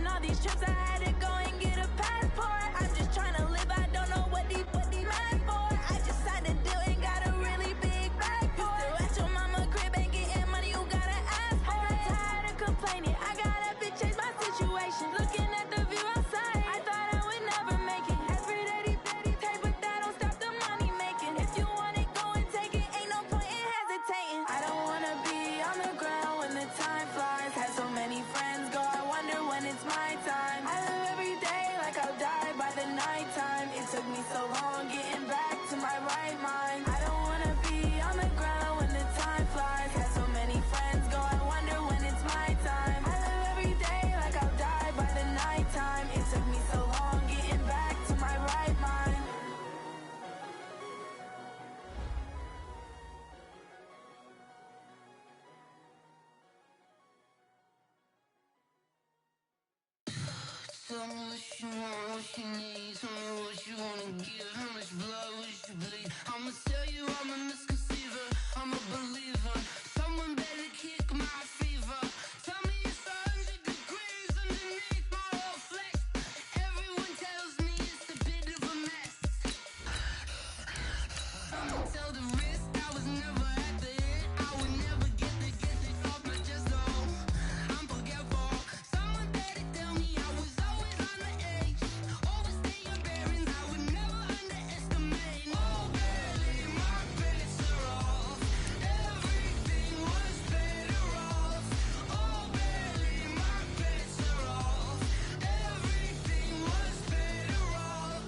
all these trips, I had to go and get a passport. I'm just trying to live, I don't know what these mad for. I just signed a deal and got a really big bag for it. Still at your mama crib, ain't getting money, you gotta ask for it. I'm tired of complaining, I gotta change my situation. Looking at the view outside, I thought I would never make it. Every day they take, but that don't stop the money making. If you want it, go and take it, ain't no point in hesitating. I don't wanna be on the ground when the time flies. Had so many friends go, I wonder when it's my time. I live every day like I'll die by the nighttime. It took me so long getting back to my right mind. I don't wanna be on the ground when the time flies. Had so many friends go, I wonder when it's my time. I live every day like I'll die by the nighttime. It took me so long getting back to my right mind. Tell me what you want, what you need. Tell me what you wanna give. How much blood would you bleed? I'ma tell you I'm a misconceiver. I'm a believer. Someone better kick my fever. Tell me it's 100 degrees underneath my whole flesh. Everyone tells me it's a bit of a mess. I'ma tell the risk I was never at the end. I would never get it off my chest though. I'm forgetful. Someone better tell me I was always on the edge. Overstay your bearings, I would never underestimate. Oh, barely my bets are off. Everything was better off. Oh, barely my bets are off. Everything was better off.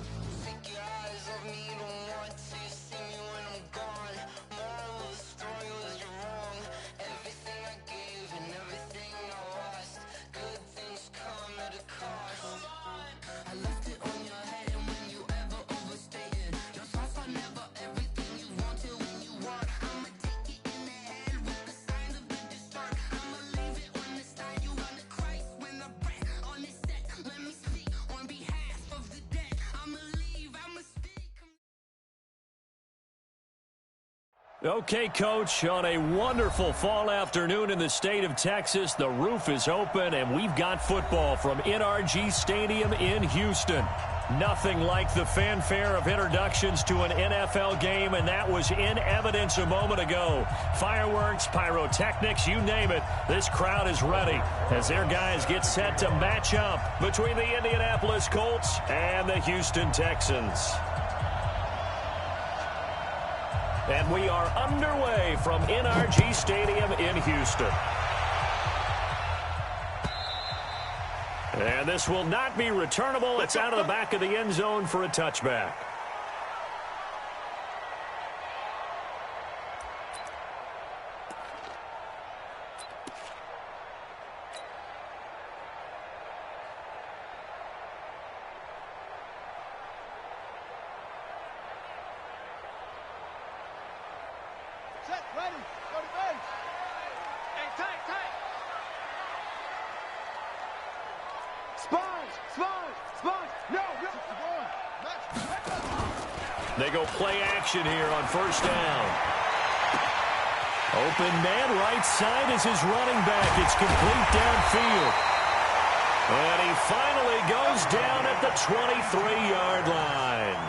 Take your eyes off me, don't want to see me when I'm gone. Moral of the story was you're wrong. Everything I gave and everything I lost. Good things come at a cost. I left it on your head, and when you ever overstay it, your thoughts are never everything you want till when you want. I'ma take it in the head with the signs of the distort. I'ma leave it on the side. You on the Christ when the breath on this set. Let me speak on behalf of the dead. I'ma leave, I'ma speak. Okay, Coach, on a wonderful fall afternoon in the state of Texas, the roof is open, and we've got football from NRG Stadium in Houston. Nothing like the fanfare of introductions to an NFL game, and that was in evidence a moment ago. Fireworks, pyrotechnics, you name it, this crowd is ready as their guys get set to match up between the Indianapolis Colts and the Houston Texans. And we are underway from NRG Stadium in Houston. And this will not be returnable. It's out of the back of the end zone for a touchback. Set, ready, go to base. Hey, tight, tight. Sponge. No. They go play action here on first down. Open man right side is his running back. It's complete downfield. And he finally goes down at the 23-yard line.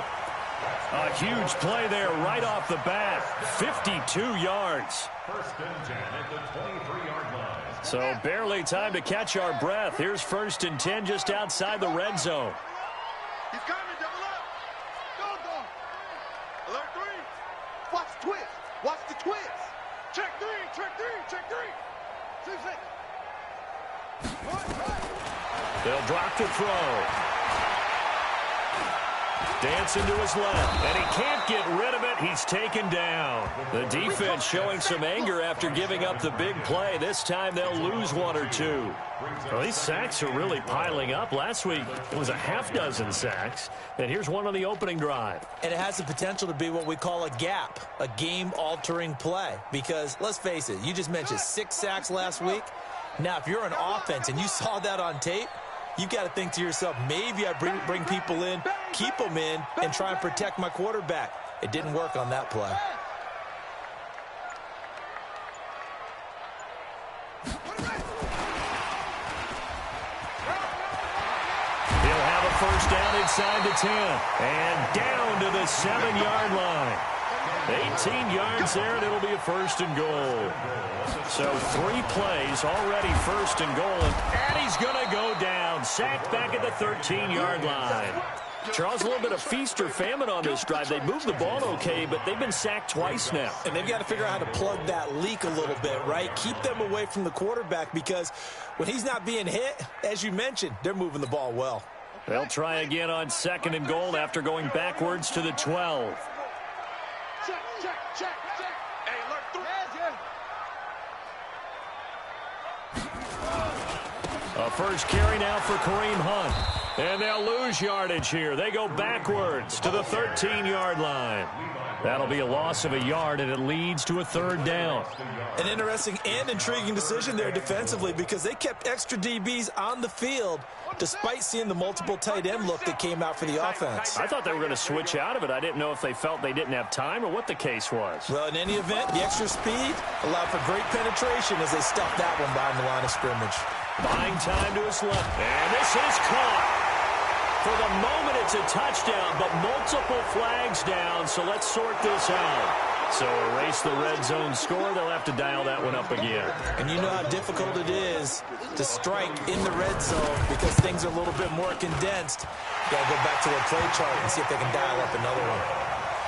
A huge play there right off the bat. 52 yards. First and 10 at the 23-yard line. So barely time to catch our breath. Here's first and 10 just outside the red zone. He's coming, double up. Go. Alert 3. Watch the twist. Watch the twist. Check 3. 6. They'll drop the throw. Dancing to his left, and he can't get rid of it. He's taken down. The defense showing some anger after giving up the big play. This time they'll lose one or two. Well, these sacks are really piling up. Last week it was a half dozen sacks, and here's one on the opening drive. And it has the potential to be what we call a gap, a game-altering play. Because, let's face it, you just mentioned 6 sacks last week. Now, if you're an offense and you saw that on tape, you've got to think to yourself, maybe I bring people in, keep them in, and try and protect my quarterback. It didn't work on that play. first down inside the 10. And down to the 7-yard line. 18 yards there, and it'll be a first and goal. So 3 plays already first and goal, and he's going to go down. Sacked back at the 13-yard line. Charles, a little bit of feast or famine on this drive. They moved the ball okay, but they've been sacked twice now. And they've got to figure out how to plug that leak a little bit, right? Keep them away from the quarterback, because when he's not being hit, as you mentioned, they're moving the ball well. They'll try again on 2nd and goal after going backwards to the 12. Check, check, check, check. Hey, alert 3. A first carry now for Kareem Hunt. And they'll lose yardage here. They go backwards to the 13-yard line. That'll be a loss of a yard, and it leads to a 3rd down. An interesting and intriguing decision there defensively, because they kept extra DBs on the field despite seeing the multiple tight end look that came out for the offense. I thought they were going to switch out of it. I didn't know if they felt they didn't have time or what the case was. Well, in any event, the extra speed allowed for great penetration as they stuffed that one behind the line of scrimmage. Buying time to his left. And this is caught. For the moment, it's a touchdown, but multiple flags down, so let's sort this out. So erase the red zone score. They'll have to dial that one up again. And you know how difficult it is to strike in the red zone because things are a little bit more condensed. Got to go back to their play chart and see if they can dial up another one.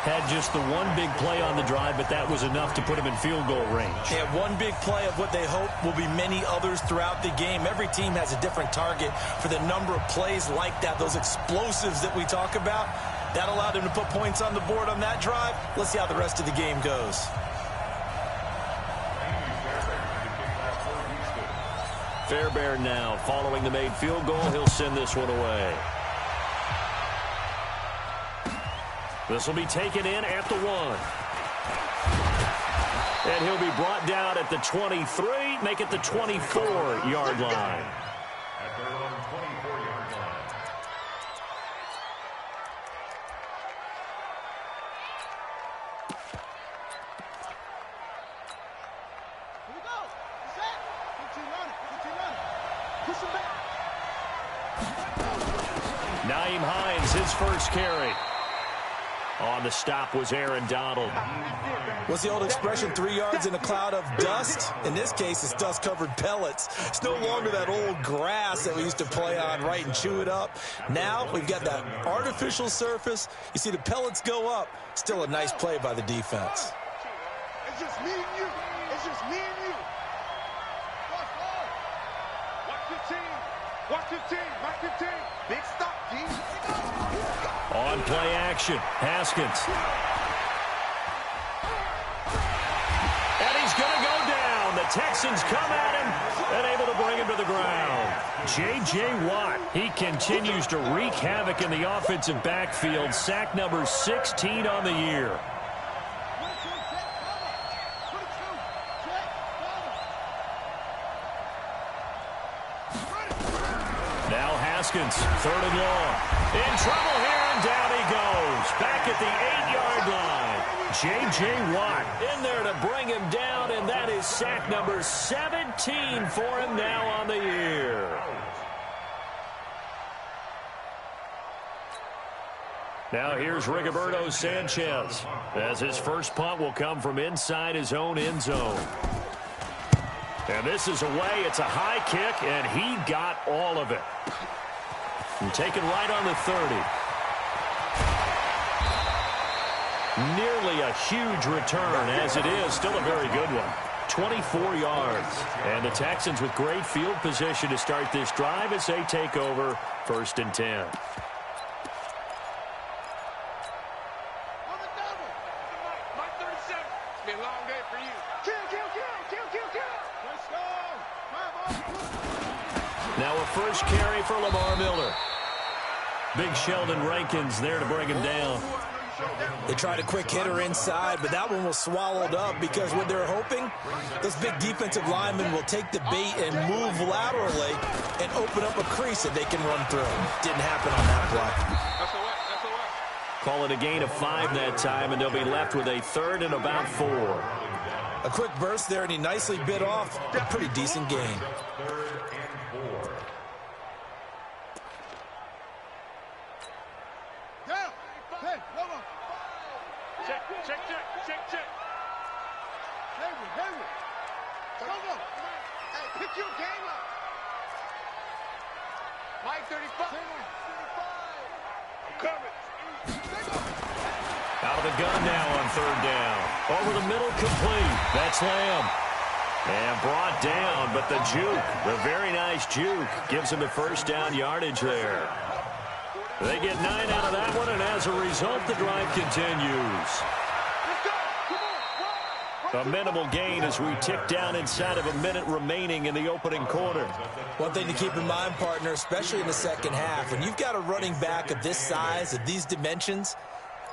Had just the one big play on the drive, but that was enough to put him in field goal range. Yeah, one big play of what they hope will be many others throughout the game. Every team has a different target for the number of plays like that, those explosives that we talk about. That allowed him to put points on the board on that drive. Let's see how the rest of the game goes. Fairbairn now following the made field goal. He'll send this one away. This will be taken in at the 1. And he'll be brought down at the 23, make it the 24-yard line. At their own 24-yard line. Here we go. Set. Continue running. Continue running. Push him back. Naeem Hines, his first carry. On the stop was Aaron Donald. What's the old expression, 3 yards in a cloud of dust? In this case, it's dust-covered pellets. It's no longer that old grass that we used to play on, right, and chew it up. Now we've got that artificial surface. You see the pellets go up. Still a nice play by the defense. It's just me and you. It's just me and you. Watch 15. Watch 15. Mark 15. Big stop, G. On play action, Haskins. And he's going to go down. The Texans come at him and able to bring him to the ground. J.J. Watt, he continues to wreak havoc in the offensive backfield. Sack number 16 on the year. Now Haskins, 3rd and long. In trouble here, and down he goes. Back at the 8-yard line. J.J. Watt in there to bring him down, and that is sack number 17 for him now on the year. Now here's Rigoberto Sanchez, as his first punt will come from inside his own end zone. And this is away. It's a high kick, and he got all of it. And taken right on the 30. Nearly a huge return, as it is. Still a very good one. 24 yards. And the Texans with great field position to start this drive as they take over 1st and 10. Now a first carry for Lamar Miller. Big Sheldon Rankins there to bring him down. They tried a quick hitter inside, but that one was swallowed up because what they're hoping, those big defensive linemen will take the bait and move laterally and open up a crease that they can run through. Didn't happen on that play. Call it a gain of 5 that time, and they'll be left with a 3rd and about 4. A quick burst there, and he nicely bit off a pretty decent gain. Check. Hayward. Go. Hey, pick your game up. Mike 35. I'm coming. Out of the gun now on third down. Over the middle, complete. That's Lamb. And brought down, but the juke, the very nice juke, gives him the first down yardage there. They get 9 out of that one, and as a result, the drive continues. A minimal gain as we tick down inside of a minute remaining in the opening quarter. One thing to keep in mind, partner, especially in the second half, when you've got a running back of this size, of these dimensions,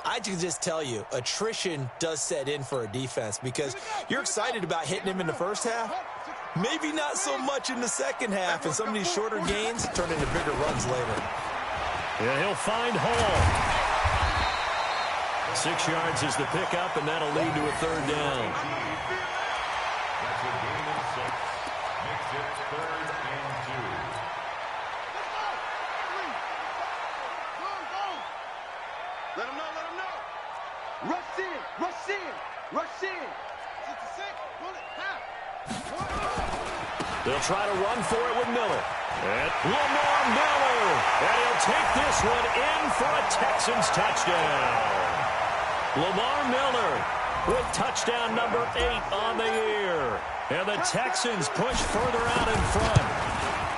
I can just tell you, attrition does set in for a defense because you're excited about hitting him in the first half. Maybe not so much in the second half, and some of these shorter gains turn into bigger runs later. Yeah, he'll find Hall. 6 yards is the pickup, and that'll lead to a third down. That's a gain of 6. Makes it 3rd and 2. Let him know. Rush in. 66. Pull it. Half. They'll try to run for it with Miller. And Lamar Miller. And he'll take this one in for a Texans touchdown. Lamar Miller with touchdown number 8 on the year. And the Texans push further out in front.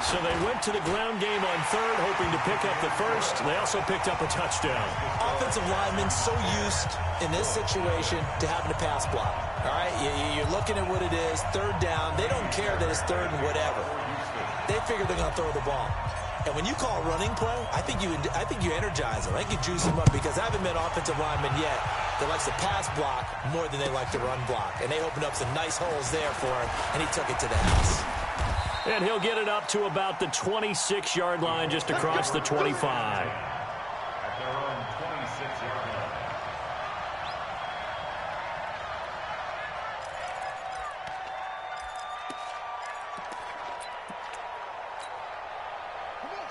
So they went to the ground game on third, hoping to pick up the first. They also picked up a touchdown. Offensive linemen so used in this situation to having to pass block. All right, you're looking at what it is, third down. They don't care that it's third and whatever. They figure they're going to throw the ball. And when you call a running play, I think you energize them. I think you juice them up because I haven't met offensive linemen yet that likes to pass block more than they like to run block. And they opened up some nice holes there for him, and he took it to the house. And he'll get it up to about the 26-yard line just across the 25. At their own 26-yard line.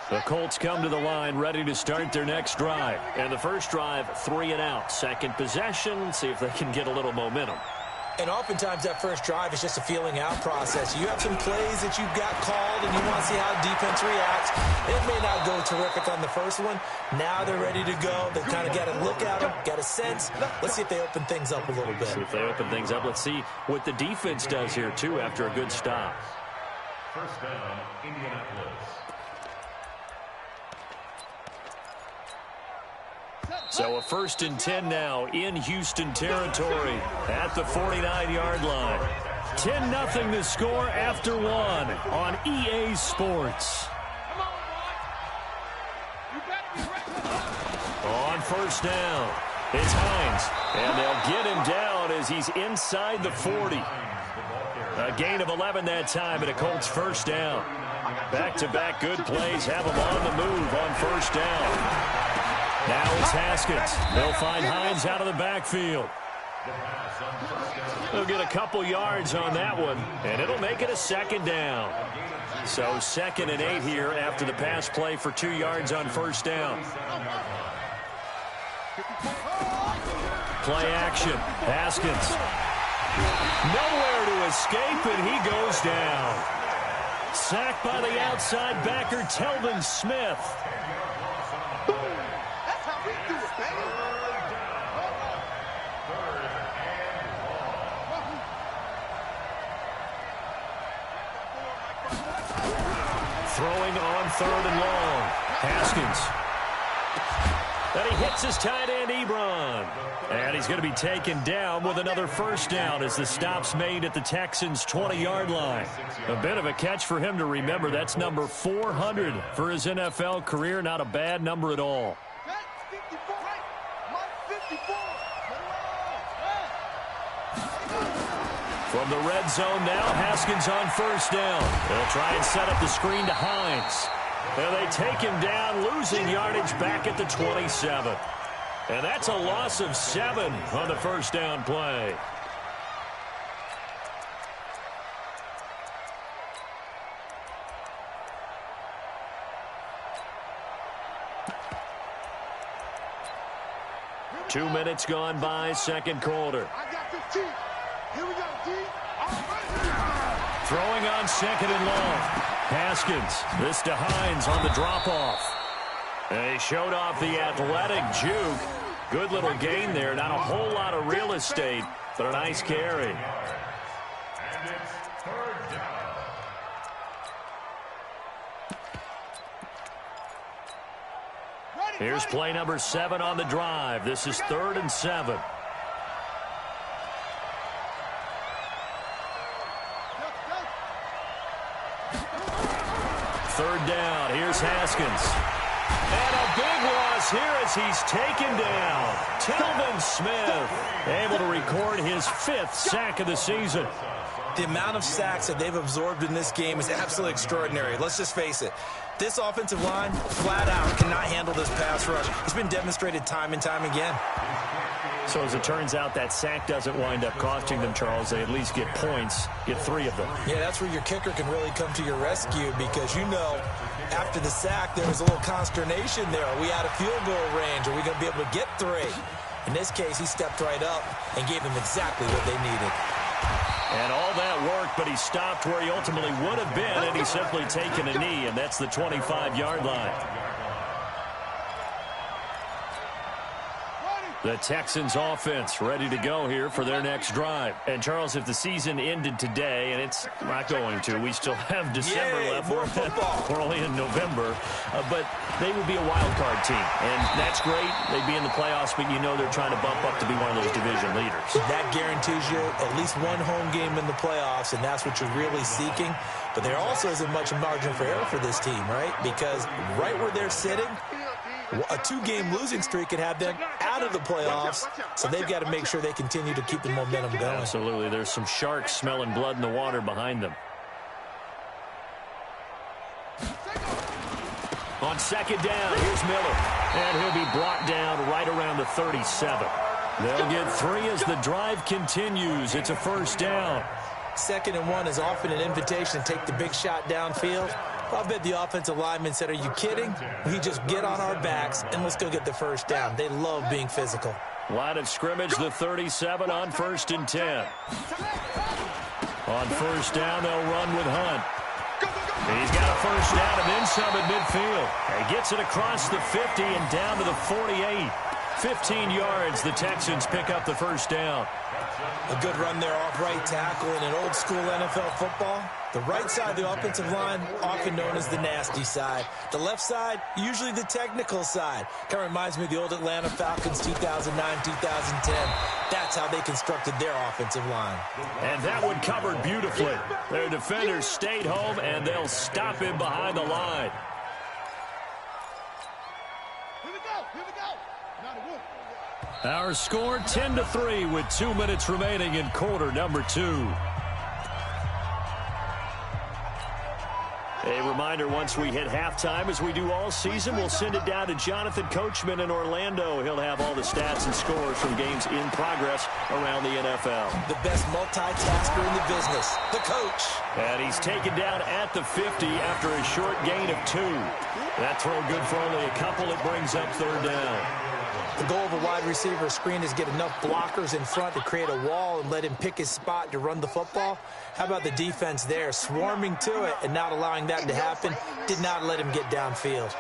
The Colts come to the line ready to start their next drive. And the first drive, 3 and out. Second possession, see if they can get a little momentum. And oftentimes that first drive is just a feeling out process. You have some plays that you've got called and you want to see how defense reacts. It may not go terrific on the first one. Now they're ready to go. They've kind of got to look at them, got a sense. Let's see if they open things up a little bit. See if they open things up. Let's see what the defense does here, too, after a good stop. First down, Indianapolis. So a 1st and 10 now in Houston territory at the 49-yard line. 10-0 the score after 1 on EA Sports. On first down, it's Hines. And they'll get him down as he's inside the 40. A gain of 11 that time and a Colts first down. Back-to-back good plays have him on the move on first down. Now it's Haskins. They'll find Hines out of the backfield. They'll get a couple yards on that one, and it'll make it a second down. So 2nd and 8 here after the pass play for 2 yards on first down. Play action. Haskins. Nowhere to escape, and he goes down. Sacked by the outside backer, Telvin Smith. Throwing on 3rd and long. Haskins. And he hits his tight end, Ebron. And he's going to be taken down with another first down as the stop's made at the Texans' 20-yard line. A bit of a catch for him to remember. That's number 400 for his NFL career. Not a bad number at all. From the red zone now, Haskins on first down. They'll try and set up the screen to Hines. And they take him down, losing yardage back at the 27. And that's a loss of 7 on the first down play. 2 minutes gone by, second quarter. I got 15. Here we go, D. Throwing on second and long. Haskins. This to Hines on the drop-off. They showed off the athletic juke. Good little gain there. Not a whole lot of real estate, but a nice carry. And it's third down. Here's play number 7 on the drive. This is 3rd and 7. Third down. Here's Haskins. And a big loss here as he's taken down. Telvin Smith able to record his 5th sack of the season. The amount of sacks that they've absorbed in this game is absolutely extraordinary. Let's just face it. This offensive line, flat out, cannot handle this pass rush. It's been demonstrated time and time again. So as it turns out, that sack doesn't wind up costing them, Charles. They at least get points, get 3 of them. Yeah, that's where your kicker can really come to your rescue because, you know, after the sack, there was a little consternation there. Are we out of field goal range? Are we going to be able to get 3? In this case, he stepped right up and gave them exactly what they needed. And all that worked, but he stopped where he ultimately would have been, and he's simply taken a knee, and that's the 25-yard line. The Texans offense ready to go here for their next drive. And, Charles, if the season ended today, and it's not going to, we still have December left. More football. We're only in November. But they would be a wild card team. And that's great. They'd be in the playoffs, but you know they're trying to bump up to be one of those division leaders. That guarantees you at least one home game in the playoffs, and that's what you're really seeking. But there also isn't much margin for error for this team, right? Because right where they're sitting, a 2-game losing streak could have them out of the playoffs, so they've got to make sure they continue to keep the momentum going. Absolutely. There's some sharks smelling blood in the water behind them. On second down, here's Miller, and he'll be brought down right around the 37. They'll get 3 as the drive continues. It's a first down. 2nd and 1 is often an invitation to take the big shot downfield. I bet the offensive lineman said, are you kidding? We just get on our backs and let's go get the first down. They love being physical. Line of scrimmage, the 37 on 1st and 10. On first down, they'll run with Hunt. He's got a first down and then some at midfield. He gets it across the 50 and down to the 48. 15 yards, the Texans pick up the first down. A good run there off right tackle in an old school NFL football. The right side of the offensive line, often known as the nasty side. The left side, usually the technical side. Kind of reminds me of the old Atlanta Falcons 2009-2010. That's how they constructed their offensive line. And that one covered beautifully. Their defenders stayed home, and they'll stop him behind the line. Here we go. Here we go. Now the wolf. Our score 10-3 with 2 minutes remaining in quarter number 2. A reminder, once we hit halftime, as we do all season, we'll send it down to Jonathan Coachman in Orlando. He'll have all the stats and scores from games in progress around the NFL. The best multitasker in the business, the coach. And he's taken down at the 50 after a short gain of 2. That throw good for only a couple. It brings up third down. The goal of a wide receiver screen is get enough blockers in front to create a wall and let him pick his spot to run the football. How about the defense there, swarming to it and not allowing that to happen? Did not let him get downfield.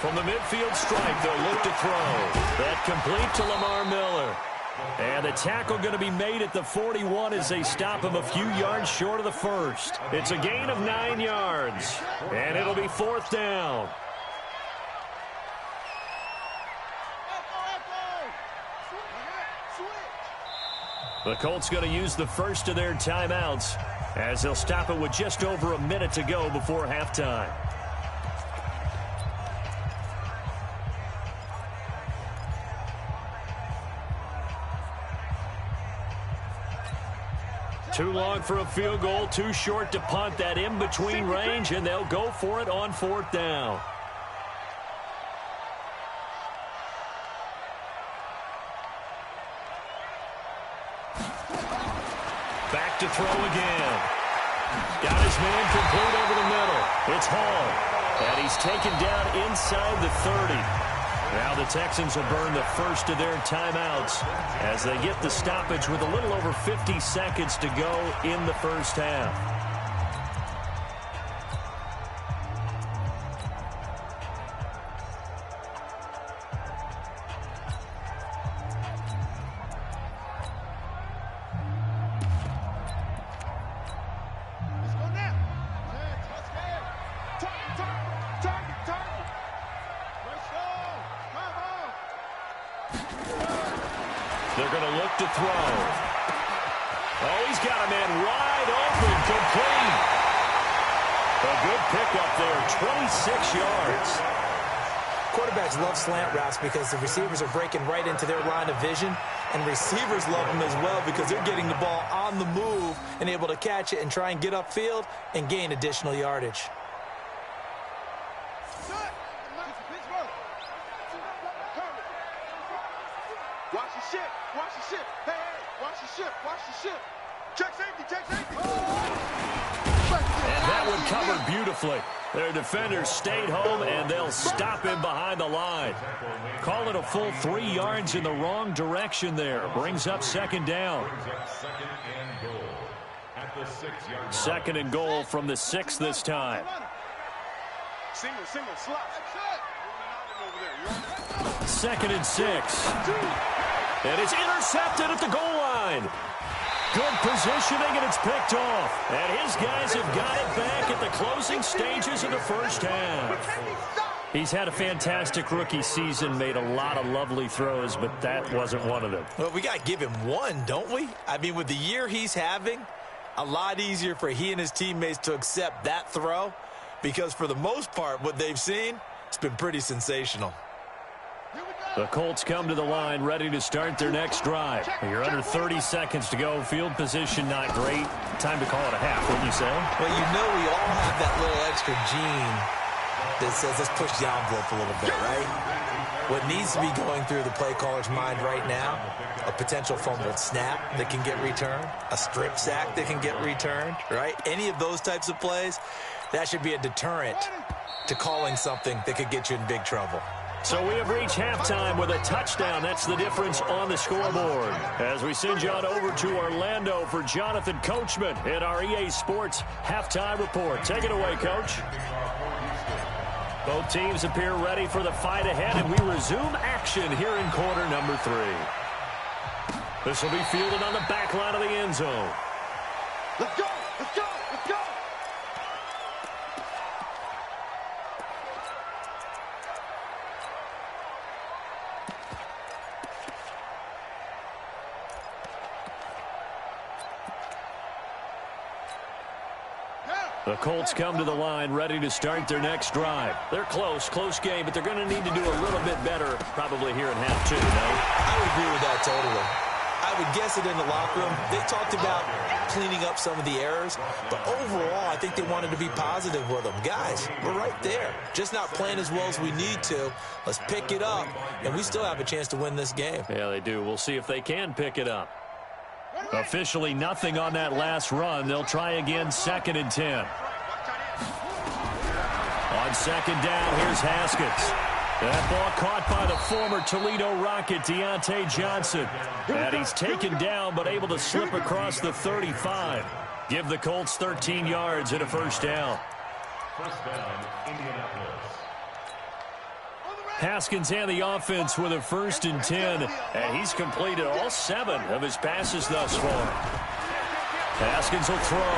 From the midfield stripe, they'll look to throw. That complete to Lamar Miller. And the tackle going to be made at the 41 as they stop him a few yards short of the first. It's a gain of 9 yards, and it'll be 4th down. The Colts going to use the first of their timeouts as they'll stop it with just over a minute to go before halftime. Too long for a field goal, too short to punt. That in-between range, and they'll go for it on 4th down. Back to throw again. Got his man complete over the middle. It's Hall. And he's taken down inside the 30. Now the Texans will burn the first of their timeouts as they get the stoppage with a little over 50 seconds to go in the first half. They're going to look to throw. Oh, he's got a man wide open, complete. A good pickup there, 26 yards. Quarterbacks love slant routes because the receivers are breaking right into their line of vision, and receivers love them as well because they're getting the ball on the move and able to catch it and try and get upfield and gain additional yardage. Watch the ship. Watch the ship. Hey, hey, watch the ship. Watch the ship. Check safety. Check safety. And that one covered beautifully. Their defenders stayed home, and they'll stop him behind the line. Call it a full 3 yards in the wrong direction there. Brings up second down. Second and goal from the 6 this time. Single, slot. Second and 6. And it's intercepted at the goal line. Good positioning, and it's picked off. And his guys have got it back at the closing stages of the first half. He's had a fantastic rookie season, made a lot of lovely throws, but that wasn't one of them. Well, we got to give him one, don't we? I mean, with the year he's having, a lot easier for he and his teammates to accept that throw because for the most part, what they've seen, it's been pretty sensational. The Colts come to the line ready to start their next drive. You're under 30 seconds to go. Field position not great. Time to call it a half, wouldn't you say? Well, you know we all have that little extra gene that says let's push the envelope a little bit, right? What needs to be going through the play caller's mind right now, a potential fumbled snap that can get returned, a strip sack that can get returned, right? Any of those types of plays, that should be a deterrent to calling something that could get you in big trouble. So we have reached halftime with a touchdown. That's the difference on the scoreboard. As we send you on over to Orlando for Jonathan Coachman in our EA Sports Halftime Report. Take it away, Coach. Both teams appear ready for the fight ahead, and we resume action here in quarter number 3. This will be fielded on the back line of the end zone. Let's go. Let's go. Let's go. The Colts come to the line ready to start their next drive. They're close game, but they're going to need to do a little bit better probably here in half 2, no? I would agree with that totally. I would guess it in the locker room. They talked about cleaning up some of the errors, but overall, I think they wanted to be positive with them. Guys, we're right there. Just not playing as well as we need to. Let's pick it up, and we still have a chance to win this game. Yeah, they do. We'll see if they can pick it up. Officially nothing on that last run. They'll try again, 2nd and 10. On second down, here's Haskins. That ball caught by the former Toledo Rocket, Deontay Johnson. And he's taken down, but able to slip across the 35. Give the Colts 13 yards and a first down. First down, Indianapolis. Haskins and the offense with a 1st and 10, and he's completed all 7 of his passes thus far. Haskins will throw.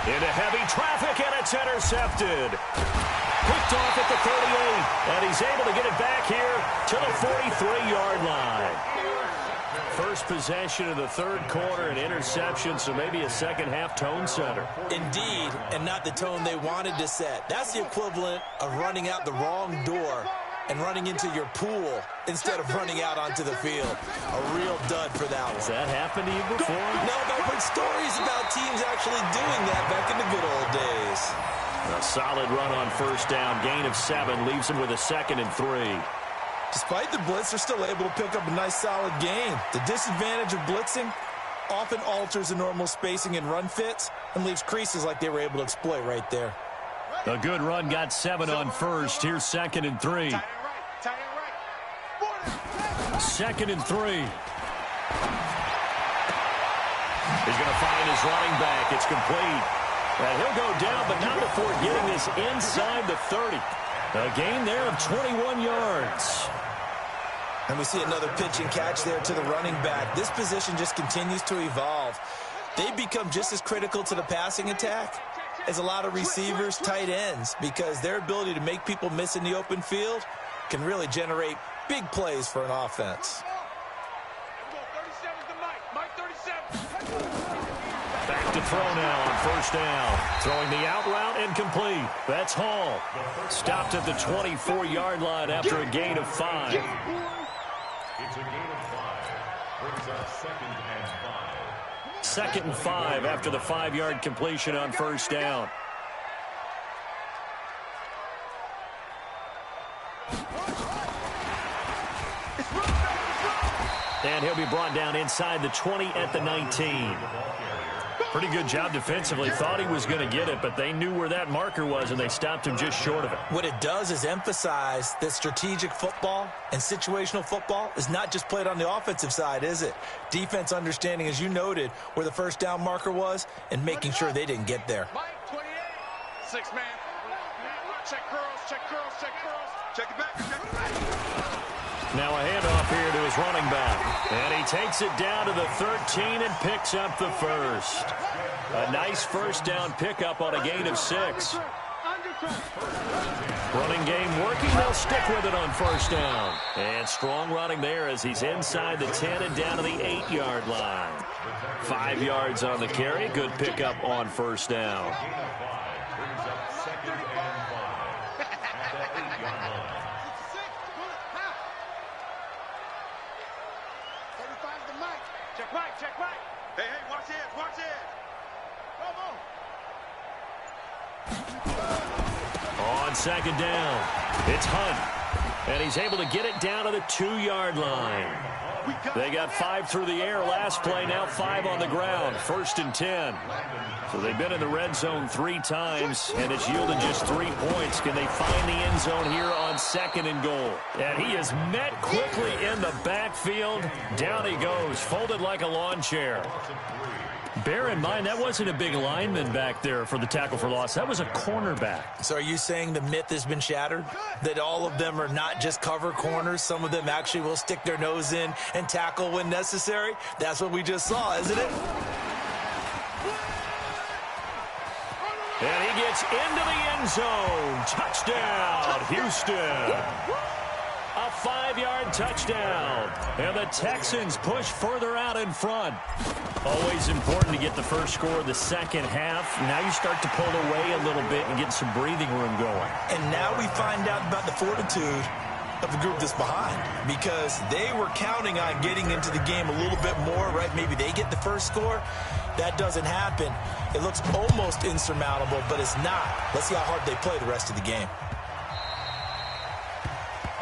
Into heavy traffic, and it's intercepted. Picked off at the 38, and he's able to get it back here to the 43-yard line. First possession of the 3rd quarter, an interception, so maybe a second-half tone setter. Indeed, and not the tone they wanted to set. That's the equivalent of running out the wrong door and running into your pool instead of running out onto the field. A real dud for that one. Has that happened to you before? No, but I've heard stories about teams actually doing that back in the good old days. A solid run on first down. Gain of 7 leaves him with a 2nd and 3. Despite the blitz, they're still able to pick up a nice, solid gain. The disadvantage of blitzing often alters the normal spacing and run fits and leaves creases like they were able to exploit right there. A good run got 7 on first. Here's 2nd and 3. Tight end right. 2nd and 3. He's going to find his running back. It's complete. And he'll go down, but not before getting this inside the 30. A gain there of 21 yards. And we see another pitch and catch there to the running back. This position just continues to evolve. They become just as critical to the passing attack as a lot of receivers, tight ends, because their ability to make people miss in the open field can really generate big plays for an offense. Back to throw now on 1st down. Throwing the out route and complete. That's Hall. Stopped at the 24-yard line after a gain of 5. It's a gain of 5. Brings up 2nd and 5. 2nd and 5 after the 5-yard completion on 1st down. And he'll be brought down inside the 20 at the 19. Pretty good job defensively. Thought he was going to get it, but they knew where that marker was, and they stopped him just short of it. What it does is emphasize that strategic football and situational football is not just played on the offensive side, is it? Defense understanding, as you noted, where the 1st down marker was and making sure they didn't get there. Mike, 28. 6-man. Check curls, check curls, check curls. Check it back, check it back. Now a handoff here to his running back. And he takes it down to the 13 and picks up the 1st. A nice 1st down pickup on a gain of 6. Running game working. They'll stick with it on 1st down. And strong running there as he's inside the 10 and down to the 8-yard line. 5 yards on the carry. Good pickup on 1st down. Brings up 2nd and 5 at the 8-yard line. 35's the mic. Check Mike, check Mike. Hey, watch it, watch it. Come on. On 2nd down, it's Hunt. And he's able to get it down to the 2-yard line. They got 5 through the air last play, now 5 on the ground. 1st and 10. So they've been in the red zone 3 times, and it's yielded just 3 points. Can they find the end zone here on 2nd and goal? And he is met quickly in the backfield. Down he goes, folded like a lawn chair. Bear in mind, that wasn't a big lineman back there for the tackle for loss. That was a cornerback. So are you saying the myth has been shattered? That all of them are not just cover corners? Some of them actually will stick their nose in and tackle when necessary? That's what we just saw, isn't it? And he gets into the end zone. Touchdown, Houston. A 5-yard touchdown. And the Texans push further out in front. Always important to get the first score of the second half. Now you start to pull away a little bit and get some breathing room going. And now we find out about the fortitude of the group that's behind, because they were counting on getting into the game a little bit more, right? Maybe they get the first score. That doesn't happen. It looks almost insurmountable, but it's not. Let's see how hard they play the rest of the game.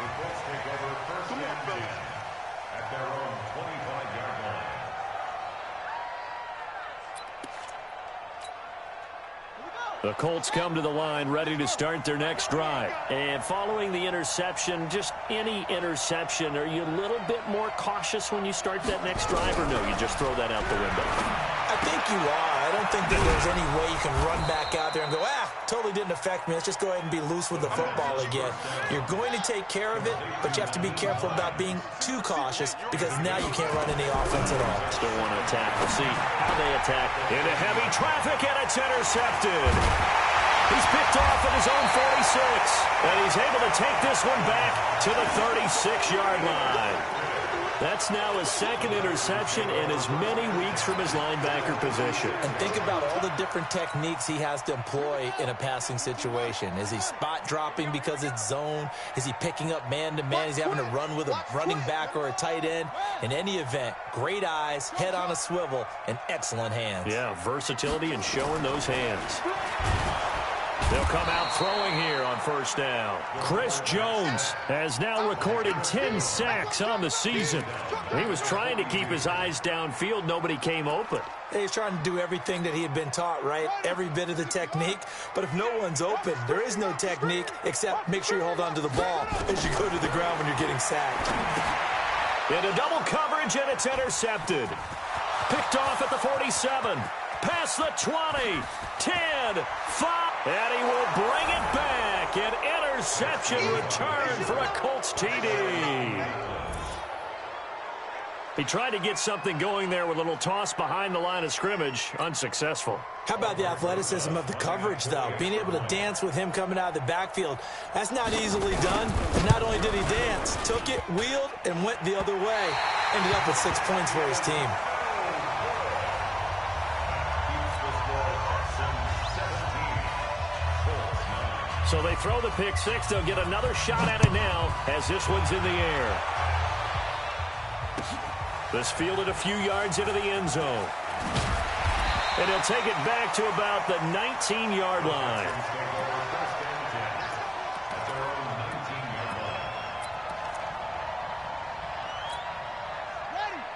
The Colts take over 1st and 10 at their own 25-yard line. The Colts come to the line ready to start their next drive. And following the interception, just any interception, are you a little bit more cautious when you start that next drive, or no, you just throw that out the window? I think you are. I don't think that there's any way you can run back out there and go, totally didn't affect me. Let's just go ahead and be loose with the football again. You're going to take care of it, but you have to be careful about being too cautious, because now you can't run any offense at all. Still want to attack. We'll see how they attack. Into heavy traffic, and it's intercepted. He's picked off at his own 46, and he's able to take this one back to the 36-yard line. That's now his 2nd interception in as many weeks from his linebacker position. And think about all the different techniques he has to employ in a passing situation. Is he spot dropping because it's zone? Is he picking up man-to-man? Is he having to run with a running back or a tight end? In any event, great eyes, head on a swivel, and excellent hands. Yeah, versatility and showing those hands. They'll come out throwing here on first down. Chris Jones has now recorded 10 sacks on the season. He was trying to keep his eyes downfield. Nobody came open. He's trying to do everything that he had been taught, right? Every bit of the technique. But if no one's open, there is no technique except make sure you hold on to the ball as you go to the ground when you're getting sacked. Into double coverage, and it's intercepted. Picked off at the 47. Past the 20. 10. 5. And he will bring it back. An interception return for a Colts TD. He tried to get something going there with a little toss behind the line of scrimmage. Unsuccessful. How about the athleticism of the coverage, though? Being able to dance with him coming out of the backfield. That's not easily done. And not only did he dance, took it, wheeled, and went the other way. Ended up with 6 points for his team. So they throw the pick six. They'll get another shot at it now as this one's in the air. This fielded a few yards into the end zone. And he'll take it back to about the 19-yard line.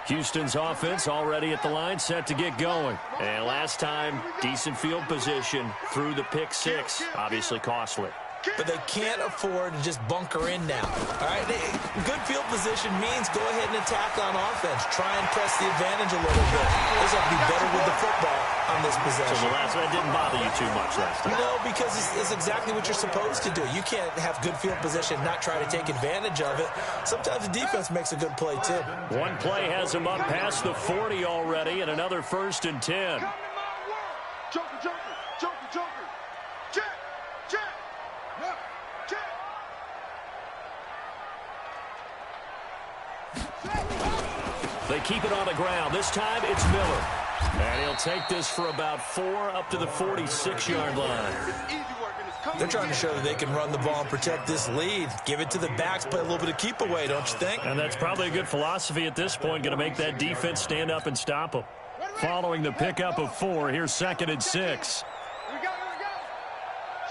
Houston's offense already at the line, set to get going. And last time, decent field position through the pick six. Obviously costly. But they can't afford to just bunker in now. All right, good field position means go ahead and attack on offense. Try and press the advantage a little bit. They have to be better with the football on this possession. So the last one didn't bother you too much last time? No, because it's exactly what you're supposed to do. You can't have good field position, not try to take advantage of it. Sometimes the defense makes a good play, too. One play has him up past the 40 already, and another 1st and 10. Joker, Joker, Joker, Joker. Check, check. They keep it on the ground. This time it's Miller. And he'll take this for about 4 up to the 46-yard line. They're trying to show that they can run the ball and protect this lead. Give it to the backs, play a little bit of keep away, don't you think? And that's probably a good philosophy at this point. Going to make that defense stand up and stop them. Following the pickup of 4, here's 2nd and 6. Here we go.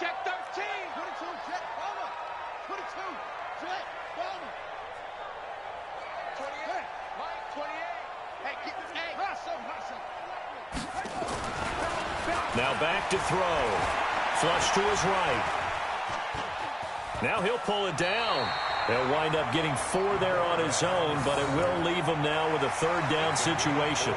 Check 13. 22, check, Palmer. 22, check, Palmer. 28, Mike, 28. Hey, get this, hey. Hustle. Now back to throw. Flush to his right. Now he'll pull it down. He'll wind up getting 4 there on his own, but it will leave him now with a 3rd down situation.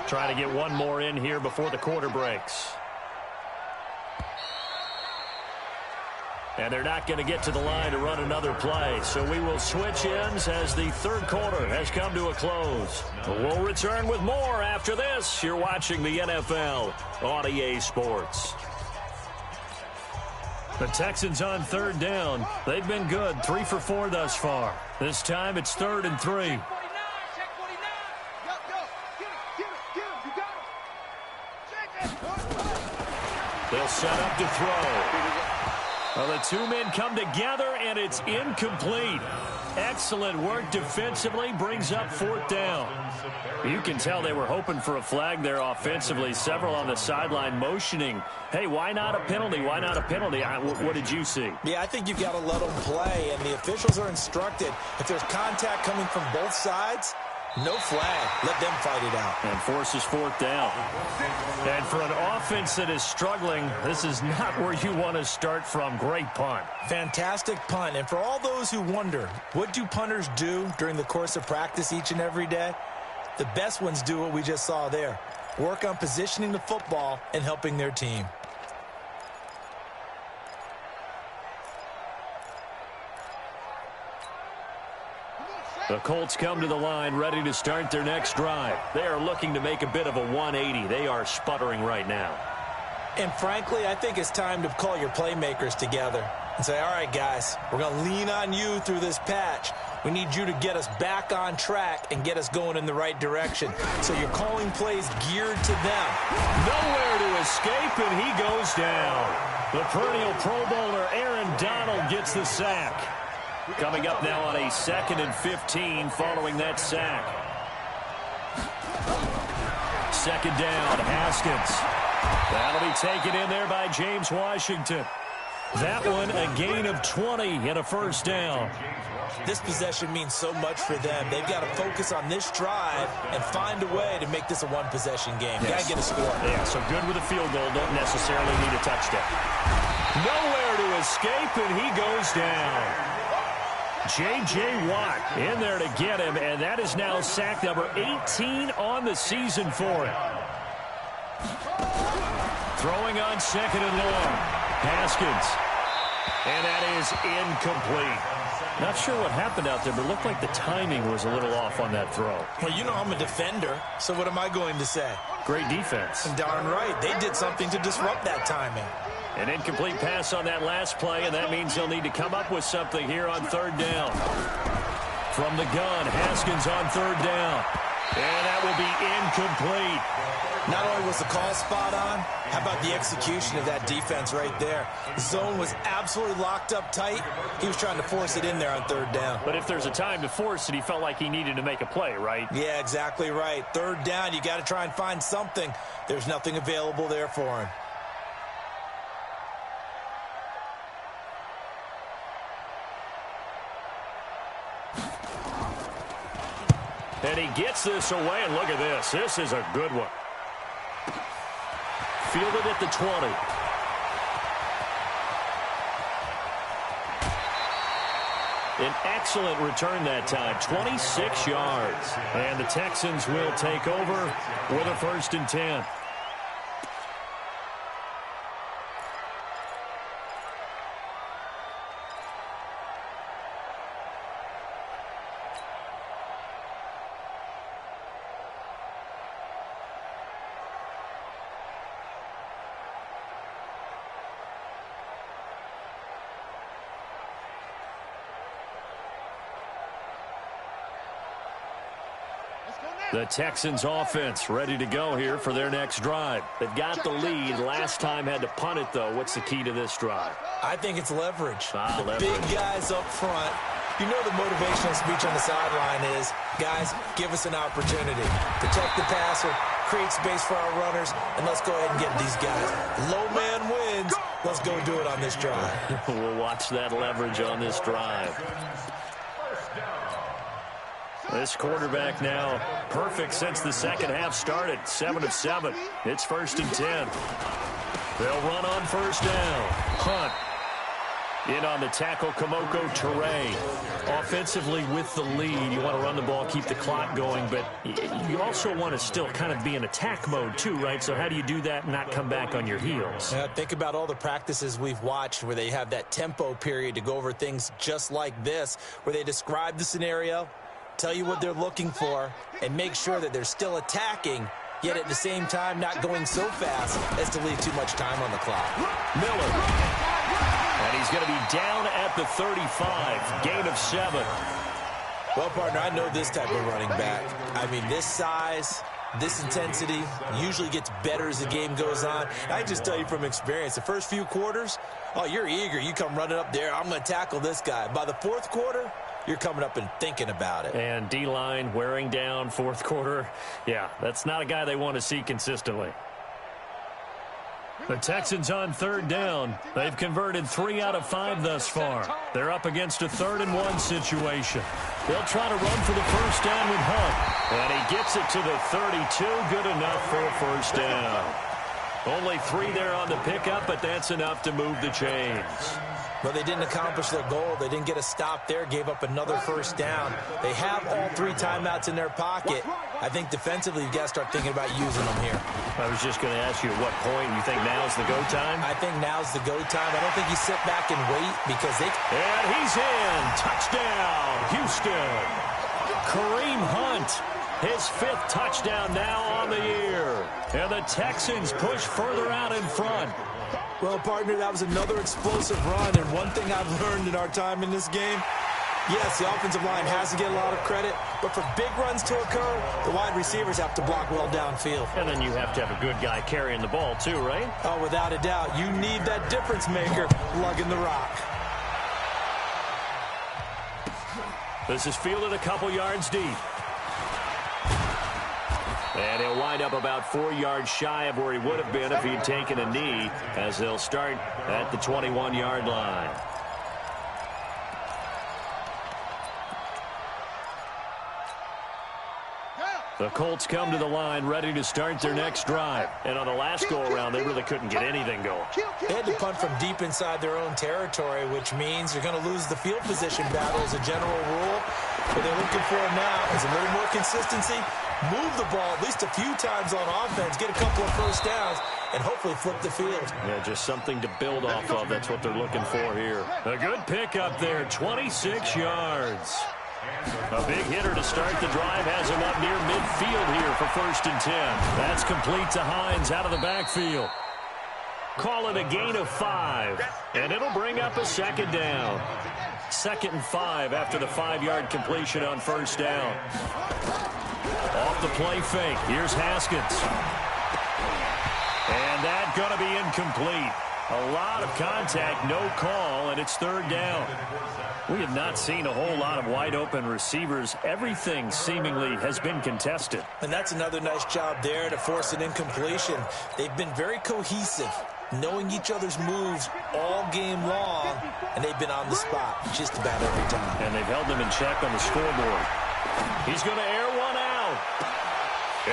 Try to get one more in here before the quarter breaks. And they're not going to get to the line to run another play. So we will switch ends as the 3rd quarter has come to a close. We'll return with more after this. You're watching the NFL on EA Sports. The Texans on 3rd down. They've been good, 3 for 4 thus far. This time it's 3rd and 3. They'll set up to throw. Well, the 2 men come together, and it's incomplete. Excellent work defensively, brings up 4th down. You can tell they were hoping for a flag there offensively. Several on the sideline motioning, hey, why not a penalty? Why not a penalty? What did you see? Yeah, I think you've got to let them play, and the officials are instructed. If there's contact coming from both sides, no flag. Let them fight it out. And forces 4th down. And for an offense that is struggling, this is not where you want to start from. Great punt. Fantastic punt. And for all those who wonder, what do punters do during the course of practice each and every day? The best ones do what we just saw there. Work on positioning the football and helping their team. The Colts come to the line ready to start their next drive. They are looking to make a bit of a 180. They are sputtering right now. And frankly, I think it's time to call your playmakers together and say, all right, guys, we're going to lean on you through this patch. We need you to get us back on track and get us going in the right direction. So you're calling plays geared to them. Nowhere to escape, and he goes down. The perennial Pro Bowler Aaron Donald gets the sack. Coming up now on a 2nd and 15 following that sack. 2nd down, Haskins. That'll be taken in there by James Washington. That one a gain of 20 and a 1st down. This possession means so much for them. They've got to focus on this drive and find a way to make this a one-possession game. Yes. Got to get a score. Yeah, so good with a field goal. Don't necessarily need a touchdown. Nowhere to escape, and he goes down. J.J. Watt in there to get him, and that is now sack number 18 on the season for him. Throwing on 2nd and long. Haskins. And that is incomplete. Not sure what happened out there, but it looked like the timing was a little off on that throw. Well, you know I'm a defender, so what am I going to say? Great defense. Darn right. They did something to disrupt that timing. An incomplete pass on that last play, and that means he'll need to come up with something here on 3rd down. From the gun, Haskins on 3rd down. And that will be incomplete. Not only was the call spot on, how about the execution of that defense right there? The zone was absolutely locked up tight. He was trying to force it in there on 3rd down. But if there's a time to force it, he felt like he needed to make a play, right? Yeah, exactly right. 3rd down, you got to try and find something. There's nothing available there for him. And he gets this away, and look at this. This is a good one. Fielded at the 20. An excellent return that time, 26 yards. And the Texans will take over with a 1st and 10. The Texans offense ready to go here for their next drive. They've got the lead. Last time had to punt it, though. What's the key to this drive? I think it's leverage. Leverage. Big guys up front. You know the motivational speech on the sideline is, guys, give us an opportunity. Protect the passer, create space for our runners, and let's go ahead and get these guys. Low man wins. Let's go do it on this drive. We'll watch that leverage on this drive. This quarterback now perfect since the 2nd half started. 7 of 7. It's 1st and 10. They'll run on 1st down. Hunt. In on the tackle, Kamoko Toure. Offensively with the lead, you want to run the ball, keep the clock going, but you also want to still kind of be in attack mode too, right? So how do you do that and not come back on your heels? Yeah, think about all the practices we've watched where they have that tempo period to go over things just like this, where they describe the scenario, tell you what they're looking for, and make sure that they're still attacking, yet at the same time not going so fast as to leave too much time on the clock. Miller. And he's going to be down at the 35. Gain of 7. Well, partner, I know this type of running back. I mean, this size, this intensity usually gets better as the game goes on. I just tell you from experience, the first few quarters, oh, you're eager. You come running up there, I'm going to tackle this guy. By the 4th quarter, you're coming up and thinking about it. And D-line wearing down 4th quarter. Yeah, that's not a guy they want to see consistently. The Texans on 3rd down. They've converted 3 out of 5 thus far. They're up against a 3rd and 1 situation. They'll try to run for the 1st down with Hunt. And he gets it to the 32. Good enough for a 1st down. Only 3 there on the pickup, but that's enough to move the chains. Well, they didn't accomplish their goal. They didn't get a stop there, gave up another 1st down. They have all 3 timeouts in their pocket. I think defensively, you've got to start thinking about using them here. I was just going to ask you at what point you think now's the go time? I think now's the go time. I don't think you sit back and wait because they... And he's in. Touchdown, Houston. Kareem Hunt, his 5th touchdown now on the year. And the Texans push further out in front. Well, partner, that was another explosive run, and one thing I've learned in our time in this game, yes, the offensive line has to get a lot of credit, but for big runs to occur, the wide receivers have to block well downfield. And then you have to have a good guy carrying the ball too, right? Oh, without a doubt. You need that difference maker lugging the rock. This is fielded a couple yards deep. And he'll wind up about 4 yards shy of where he would have been if he'd taken a knee, as they'll start at the 21-yard line. The Colts come to the line ready to start their next drive. And on the last go-around, they really couldn't get anything going. They had to punt from deep inside their own territory, which means you're going to lose the field position battle as a general rule. What they're looking for now is a little more consistency, move the ball at least a few times on offense, get a couple of first downs, and hopefully flip the field. Yeah, just something to build off of. That's what they're looking for here. A good pickup there, 26 yards. A big hitter to start the drive has him up near midfield here for 1st and 10. That's complete to Hines out of the backfield. Call it a gain of 5, and it'll bring up a 2nd down. 2nd and 5 after the 5-yard completion on 1st down. Off the play fake, here's Haskins. And that's going to be incomplete. A lot of contact, no call, and it's 3rd down. We have not seen a whole lot of wide-open receivers. Everything seemingly has been contested. And that's another nice job there to force an incompletion. They've been very cohesive, knowing each other's moves all game long, and they've been on the spot just about every time. And they've held them in check on the scoreboard. He's going to air one out.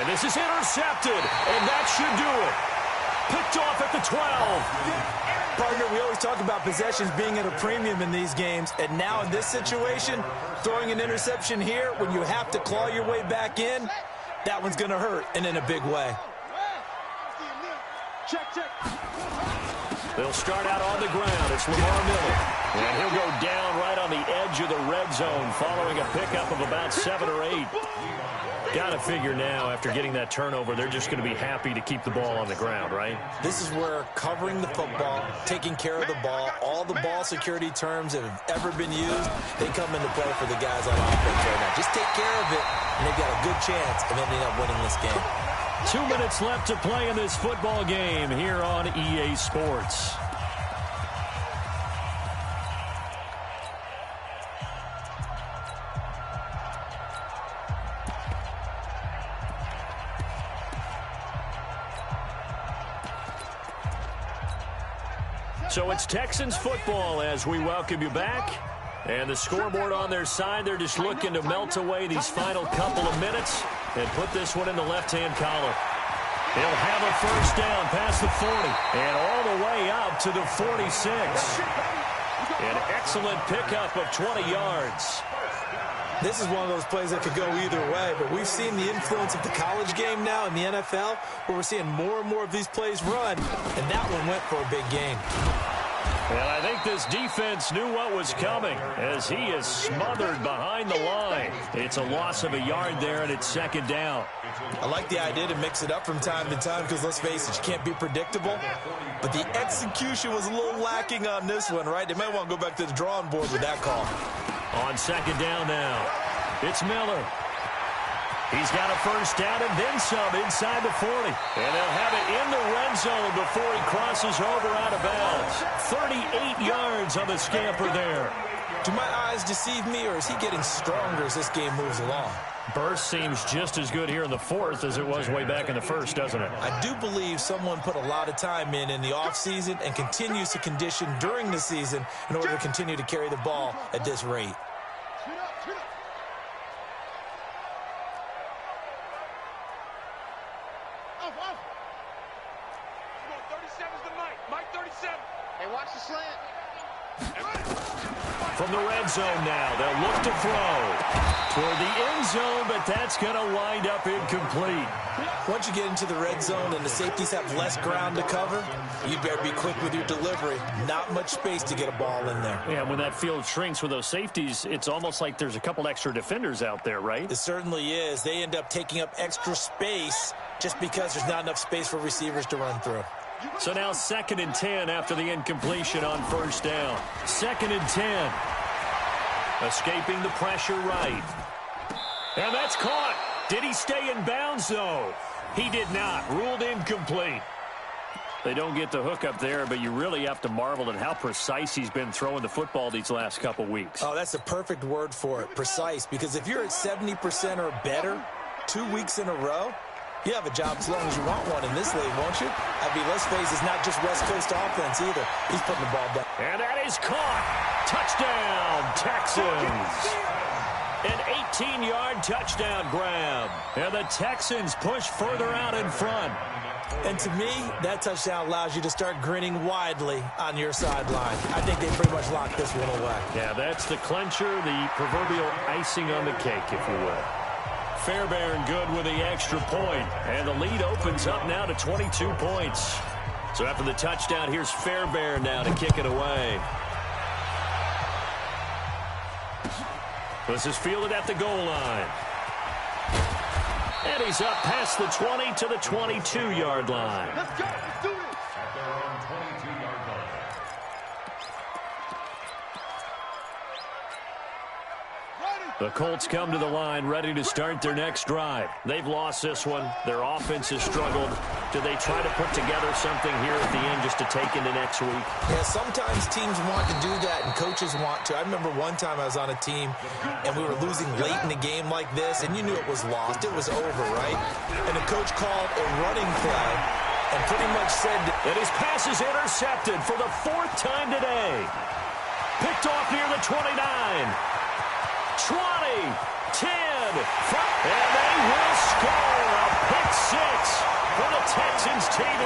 And this is intercepted, and that should do it. Picked off at the 12. Partner, we always talk about possessions being at a premium in these games, and now in this situation, throwing an interception here when you have to claw your way back in, that one's going to hurt, and in a big way. They'll start out on the ground. It's Lamar Miller. And he'll go down right on the edge of the red zone following a pickup of about 7 or 8. Got to figure now, after getting that turnover, they're just going to be happy to keep the ball on the ground, right? This is where covering the football, taking care of the ball, all the ball security terms that have ever been used, they come into play for the guys on offense right now. Just take care of it, and they've got a good chance of ending up winning this game. 2 minutes left to play in this football game here on EA Sports. So it's Texans football as we welcome you back. And the scoreboard on their side, they're just looking to melt away these final couple of minutes and put this one in the left-hand column. He'll have a 1st down past the 40 and all the way up to the 46. An excellent pickup of 20 yards. This is one of those plays that could go either way, but we've seen the influence of the college game now in the NFL, where we're seeing more and more of these plays run, and that one went for a big gain. And I think this defense knew what was coming as he is smothered behind the line. It's a loss of a yard there, and it's 2nd down. I like the idea to mix it up from time to time because, let's face it, you can't be predictable. But the execution was a little lacking on this one, right? They might want to go back to the drawing board with that call. On 2nd down now, it's Miller. He's got a 1st down and then some inside the 40. And they'll have it in the red zone before he crosses over out of bounds. 38 yards on the scamper there. Do my eyes deceive me, or is he getting stronger as this game moves along? Burst seems just as good here in the 4th as it was way back in the 1st, doesn't it? I do believe someone put a lot of time in the offseason and continues to condition during the season in order to continue to carry the ball at this rate. From the red zone now, they'll look to throw toward the end zone, but that's going to wind up incomplete. Once you get into the red zone and the safeties have less ground to cover, you better be quick with your delivery. Not much space to get a ball in there. Yeah, when that field shrinks with those safeties, it's almost like there's a couple extra defenders out there, right? It certainly is. They end up taking up extra space just because there's not enough space for receivers to run through. So now 2nd and 10 after the incompletion on 1st down. 2nd and 10. Escaping the pressure right. And that's caught. Did he stay in bounds, though? He did not. Ruled incomplete. They don't get the hook up there, but you really have to marvel at how precise he's been throwing the football these last couple weeks. Oh, that's the perfect word for it, precise, because if you're at 70% or better 2 weeks in a row, you have a job as long as you want one in this league, won't you? I mean, let's face it, it's not just West Coast offense either. He's putting the ball down. And that is caught. Touchdown, Texans. An 18-yard touchdown grab. And the Texans push further out in front. And to me, that touchdown allows you to start grinning widely on your sideline. I think they pretty much locked this one away. Yeah, that's the clincher, the proverbial icing on the cake, if you will. Fairbairn good with the extra point. And the lead opens up now to 22 points. So after the touchdown, here's Fairbairn now to kick it away. This is fielded at the goal line. And he's up past the 20 to the 22-yard line. Let's go. Let's do this. At their own 22-yard line. The Colts come to the line ready to start their next drive. They've lost this one. Their offense has struggled. Do they try to put together something here at the end just to take into next week? Yeah, sometimes teams want to do that and coaches want to. I remember one time I was on a team and we were losing late in a game like this, and you knew it was lost. It was over, right? And the coach called a running play and pretty much said that his pass is intercepted for the 4th time today. Picked off near the 29. 20, 10, 5, and they will score a pick 6 for the Texans TV.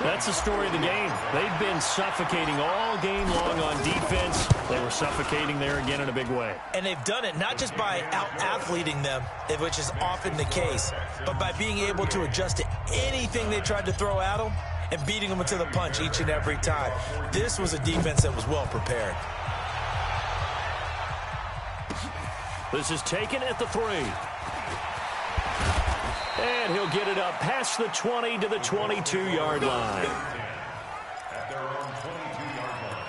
That's the story of the game. They've been suffocating all game long on defense. They were suffocating there again in a big way. And they've done it not just by out-athleting them, which is often the case, but by being able to adjust to anything they tried to throw at them and beating them to the punch each and every time. This was a defense that was well prepared. This is taken at the 3. And he'll get it up past the 20 to the 22-yard line. At their own 22-yard line.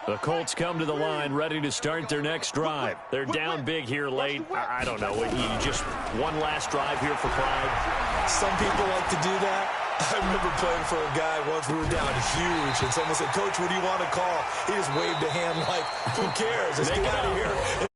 The Colts come to the line ready to start their next drive. They're down big here late. I don't know. You just one last drive here for pride? Some people like to do that. I remember playing for a guy once. We were down huge, and someone said, "Coach, what do you want to call?" He just waved a hand like, "Who cares? Let's get out of here."